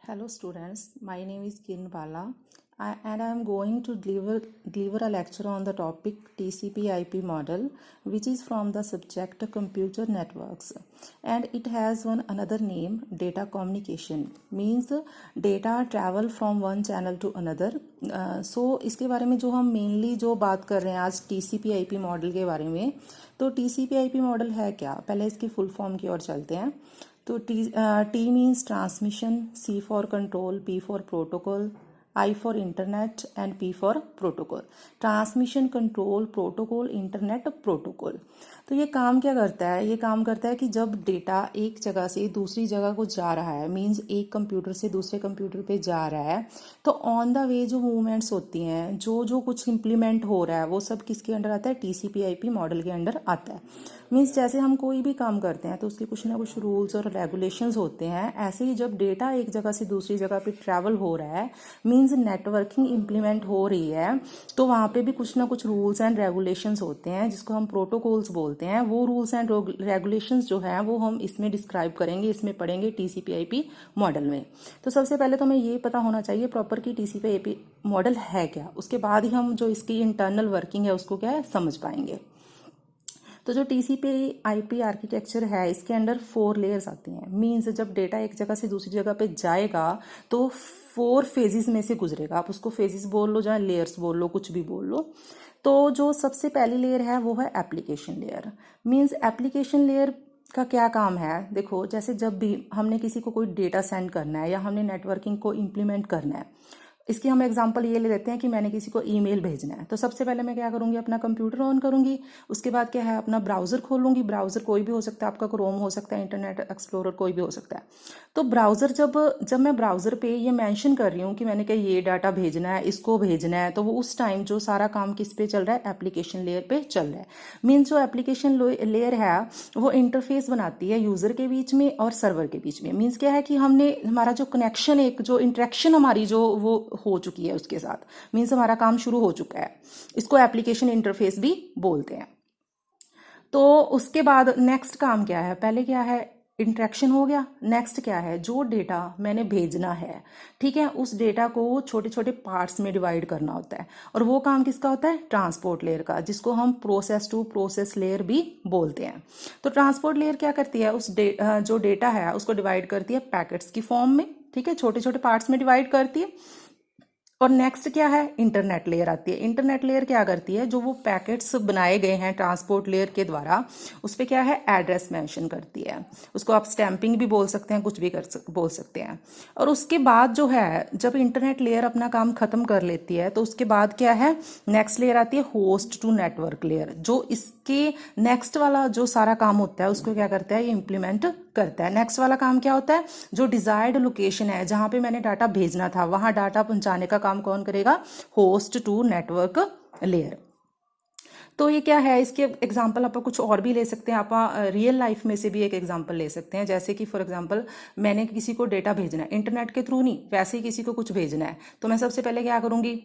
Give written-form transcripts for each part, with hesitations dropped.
Hello students, my name is Kiran Bala and I am going to deliver a lecture on the topic TCP/IP model, which is from the subject computer networks, and it has one another name, data communication, means data travel from one channel to another. So इसके बारे में जो हम mainly जो बात कर रहे हैं आज TCP/IP मॉडल के बारे में, तो TCP/IP मॉडल है क्या, पहले इसकी फुल फॉर्म की ओर चलते हैं। तो T means transmission, C for control, P for protocol, I for internet and P for protocol. Transmission, control, protocol, internet, protocol. तो ये काम क्या करता है, ये काम करता है कि जब डेटा एक जगह से दूसरी जगह को जा रहा है, मीन्स एक कंप्यूटर से दूसरे कंप्यूटर पे जा रहा है, तो ऑन द वे जो मूवमेंट्स होती हैं, जो जो कुछ इम्प्लीमेंट हो रहा है, वो सब किसके अंडर आता है, TCP/IP मॉडल के अंडर आता है। मीन्स जैसे हम कोई भी काम करते हैं तो उसके कुछ ना कुछ रूल्स और रेगुलेशंस होते हैं, ऐसे ही जब डेटा एक जगह से दूसरी जगह पे ट्रैवल हो रहा है, मीन्स नेटवर्किंग इम्प्लीमेंट हो रही है, तो वहाँ पे भी कुछ ना कुछ रूल्स एंड रेगुलेशंस होते हैं जिसको हम प्रोटोकॉल्स बोलते हैं। वो रूल्स एंड रेगुलेशंस जो है वो हम इसमें डिस्क्राइब करेंगे, इसमें पढ़ेंगे TCP/IP मॉडल में। तो सबसे पहले तो हमें ये पता होना चाहिए प्रॉपर कि TCP/IP मॉडल है क्या, उसके बाद ही हम जो इसकी इंटरनल वर्किंग है उसको क्या है समझ पाएंगे। तो जो TCP/IP आर्किटेक्चर है, इसके अंडर 4 लेयर्स आती हैं। मीन्स जब डेटा एक जगह से दूसरी जगह पे जाएगा तो 4 फेजेस में से गुजरेगा। आप उसको फेजेस बोल लो, चाहे लेयर्स बोल लो, कुछ भी बोल लो। तो जो सबसे पहली लेयर है वो है application layer. Means application layer का क्या काम है, देखो जैसे जब भी हमने किसी को कोई डेटा सेंड करना है या हमने नेटवर्किंग को इम्प्लीमेंट करना है, इसकी हम एग्जांपल ये ले लेते हैं कि मैंने किसी को ईमेल भेजना है, तो सबसे पहले मैं क्या करूंगी, अपना कंप्यूटर ऑन करूंगी, उसके बाद क्या है अपना ब्राउजर खोलूंगी। ब्राउजर कोई भी हो सकता है, आपका क्रोम हो सकता है, इंटरनेट एक्सप्लोरर कोई भी हो सकता है। तो ब्राउजर जब जब मैं ब्राउजर पे ये मेंशन कर रही हूँ कि मैंने क्या ये डाटा भेजना है, इसको भेजना है, तो वो उस टाइम जो सारा काम किस पे चल रहा है, एप्लीकेशन लेयर पे चल रहा है। मीन्स जो एप्लीकेशन लेयर है वो इंटरफेस बनाती है यूजर के बीच में और सर्वर के बीच में। मीन्स क्या है कि हमने हमारा जो कनेक्शन, एक जो इंटरेक्शन हमारी जो वो हो चुकी है उसके साथ, मीन्स हमारा काम शुरू हो चुका है। इसको एप्लीकेशन इंटरफेस भी बोलते हैं। तो उसके बाद नेक्स्ट काम क्या है, पहले क्या है इंटरेक्शन हो गया, नेक्स्ट क्या है जो डेटा मैंने भेजना है, ठीक है, उस डेटा को छोटे छोटे पार्ट्स में डिवाइड करना होता है, और वो काम किसका होता है, ट्रांसपोर्ट लेयर का, जिसको हम प्रोसेस टू प्रोसेस लेयर भी बोलते हैं। तो ट्रांसपोर्ट लेयर क्या करती है, जो डेटा है उसको डिवाइड करती है पैकेट्स की फॉर्म में, ठीक है, छोटे छोटे पार्ट्स में डिवाइड करती है। और नेक्स्ट क्या है, इंटरनेट लेयर आती है। इंटरनेट लेयर क्या करती है, जो वो पैकेट्स बनाए गए हैं ट्रांसपोर्ट लेयर के द्वारा, उस पर क्या है एड्रेस मेंशन करती है। उसको आप स्टैंपिंग भी बोल सकते हैं, कुछ भी बोल सकते हैं। और उसके बाद जो है, जब इंटरनेट लेयर अपना काम खत्म कर लेती है, तो उसके बाद क्या है, नेक्स्ट लेयर आती है होस्ट टू नेटवर्क लेयर, जो इसके नेक्स्ट वाला जो सारा काम होता है उसको क्या करता है, ये इंप्लीमेंट करता है। नेक्स्ट वाला काम क्या होता है, जो डिजायर्ड लोकेशन है जहां पे मैंने डाटा भेजना था, वहां डाटा पहुंचाने का काम कौन करेगा, होस्ट टू नेटवर्क लेयर। तो ये क्या है, इसके एग्जाम्पल आप कुछ और भी ले सकते हैं, आप रियल लाइफ में से भी एक एग्जाम्पल ले सकते हैं। जैसे कि फॉर एग्जाम्पल मैंने किसी को डेटा भेजना है, इंटरनेट के थ्रू नहीं, वैसे ही किसी को कुछ भेजना है, तो मैं सबसे पहले क्या करूंगी,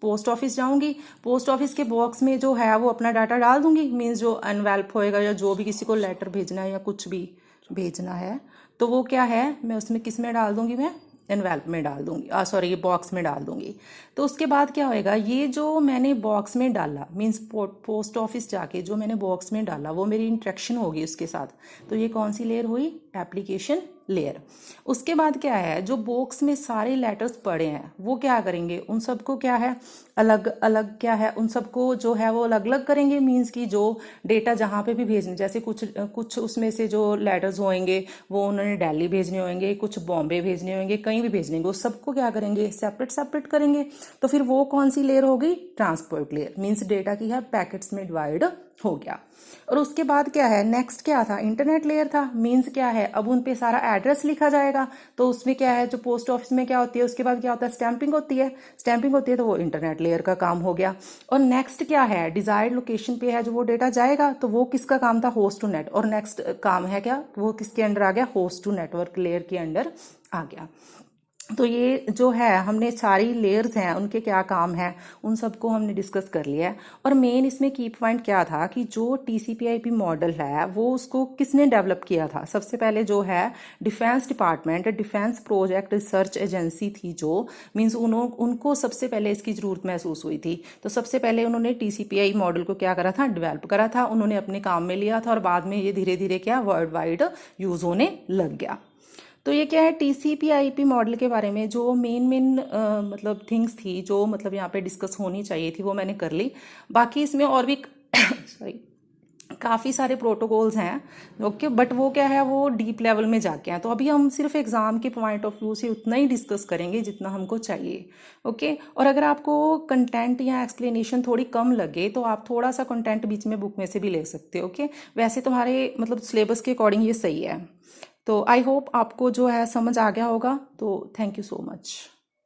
पोस्ट ऑफिस जाऊंगी, पोस्ट ऑफिस के बॉक्स में जो है वो अपना डाटा डाल दूंगी। मीन्स जो एनवेल्प होएगा या जो भी किसी को लेटर भेजना है या कुछ भी भेजना है, तो वो क्या है, मैं उसमें किस में डाल दूंगी, मैं एनवेल्प में डाल दूंगी, सॉरी ये बॉक्स में डाल दूंगी। तो उसके बाद क्या होएगा, ये जो मैंने बॉक्स में डाला, मीन्स पोस्ट ऑफिस जाके जो मैंने बॉक्स में डाला, वो मेरी इंटरेक्शन होगी उसके साथ। तो ये कौन सी लेयर हुई, एप्लीकेशन लेयर। उसके बाद क्या है, जो बॉक्स में सारे लेटर्स पड़े हैं वो क्या करेंगे, उन सबको क्या है अलग अलग, क्या है उन सबको जो है वो अलग अलग करेंगे। मीन्स की जो डेटा जहाँ पे भी भेजने, जैसे कुछ उसमें से जो लेटर्स होंगे वो उन्होंने दिल्ली भेजने होंगे, कुछ बॉम्बे भेजने होंगे, कहीं भी भेजने होंगे, वो सबको क्या करेंगे, सेपरेट सेपरेट करेंगे। तो फिर वो कौन सी लेयर होगी, ट्रांसपोर्ट लेयर। मीन्स डेटा की है पैकेट्स में डिवाइड हो गया। और उसके बाद क्या है, नेक्स्ट क्या था, इंटरनेट लेयर था। मीन्स क्या है, अब उन पे सारा एड्रेस लिखा जाएगा, तो उसमें क्या है, जो पोस्ट ऑफिस में क्या होती है, उसके बाद क्या होता है, स्टैंपिंग होती है। स्टैंपिंग होती है तो वो इंटरनेट लेयर का काम हो गया। और नेक्स्ट क्या है, डिजायर्ड लोकेशन पे है जो वो डेटा जाएगा, तो वो किसका काम था, होस्ट टू नेट। और नेक्स्ट काम है क्या, वो किसके अंडर आ गया, होस्ट टू नेटवर्क लेयर के अंडर आ गया। तो ये जो है हमने सारी लेयर्स हैं उनके क्या काम है उन सबको हमने डिस्कस कर लिया है। और मेन इसमें की पॉइंट क्या था कि जो TCP/IP मॉडल है वो उसको किसने डेवलप किया था। सबसे पहले जो है defence department, defence project research agency थी जो मीन्स उनको सबसे पहले इसकी ज़रूरत महसूस हुई थी। तो सबसे पहले उन्होंने TCP/IP मॉडल को क्या करा था, डेवलप करा था, उन्होंने अपने काम में लिया था और बाद में ये धीरे धीरे क्या वर्ल्ड वाइड यूज़ होने लग गया। तो ये क्या है TCP/IP मॉडल के बारे में जो मेन मतलब थिंग्स थी जो मतलब यहाँ पे डिस्कस होनी चाहिए थी वो मैंने कर ली। बाकी इसमें और भी सॉरी काफ़ी सारे प्रोटोकॉल्स हैं, ओके, बट वो क्या है वो डीप लेवल में जाके हैं। तो अभी हम सिर्फ एग्जाम के पॉइंट ऑफ व्यू से उतना ही डिस्कस करेंगे जितना हमको चाहिए, ओके। और अगर आपको कंटेंट या एक्सप्लेनेशन थोड़ी कम लगे तो आप थोड़ा सा कंटेंट बीच में बुक में से भी ले सकते हो, ओके। वैसे तुम्हारे मतलब सिलेबस के अकॉर्डिंग ये सही है। तो आई होप आपको जो है समझ आ गया होगा। तो थैंक यू सो मच।